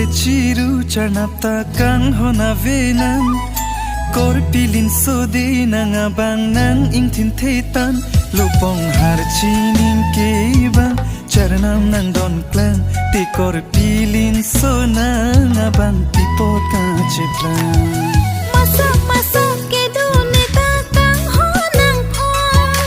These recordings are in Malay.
Ciru carnapta kang honavenan Korpilin sodi nang abang nang ingtin tetan Lupong harcining kebang Carnam nang don klang Ti korpilin so nang abang tipot kaciplang Masak-masak ke dunita kang honang pon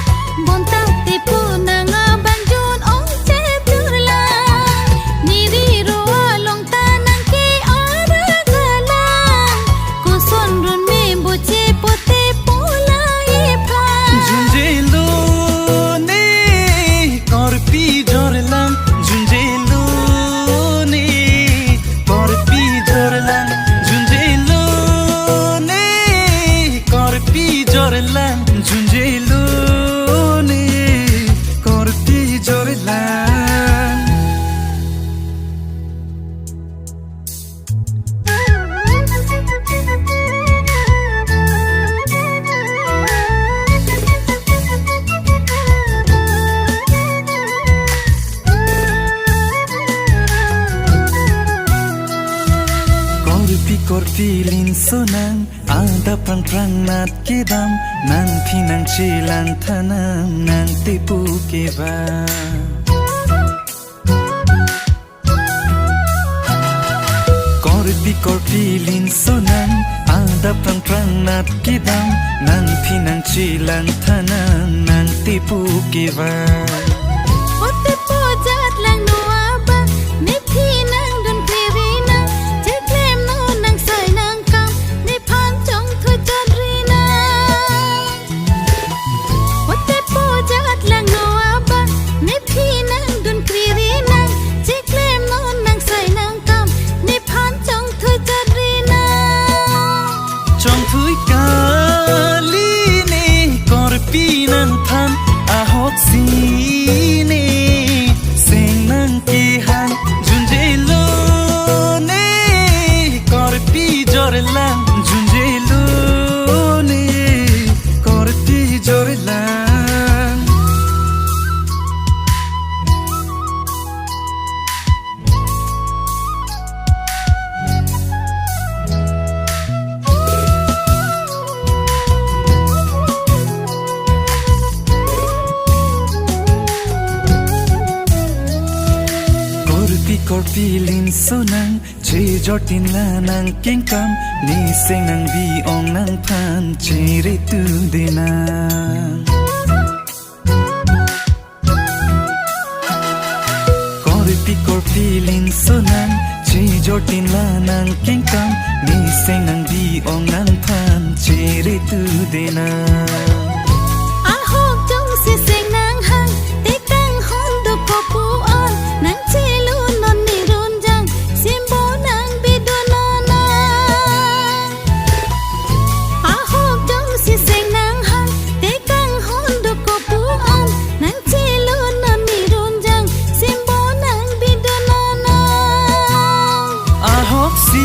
Bontak tipu nang abang jun ong ceturlang Niri roa long tanang ke aragalang Kuson run membo cepote pola iplang Junjelo ne korpi jorlang Junjelo ne korpi jorlang Junjelo ne korpi jorlang Junjelo ne korpi jorlang Korpilin sonang ada prang-prang nat kedam nang pinang cilang tanang nang tipu keba Korpilin sonang ada prang-prang nat kedam nang pinang cilang tanang nang tipu keba Ote pojat lang no abang Ne pinang dun klirina Jeklem no nang say nang kam Ne pancong tu jadrina Ote pojat lang no abang Ne pinang dun klirina Jeklem no nang say nang kam Ne pancong tu jadrina Trong thui kali ne korpinang than ahok sine seng nang kihang junjelo ne korpi jorlang junjelo ne korpi jorlang Korpilin sonang che jortin lanang kengkam ni seng nang bi ong nang pan chere tu denang Korpilin sonang che jortin lanang kengkam ni seng nang bi ong nang pan chere tu denang Ahok jong si seng nang hang Tekang hondo kopu on Nang cilu non ni runjang Simbo nang bidonona Ahok jong si seng nang hang Tekang hondo kopu on Nang cilu non ni runjang Simbo nang bidonona ahok si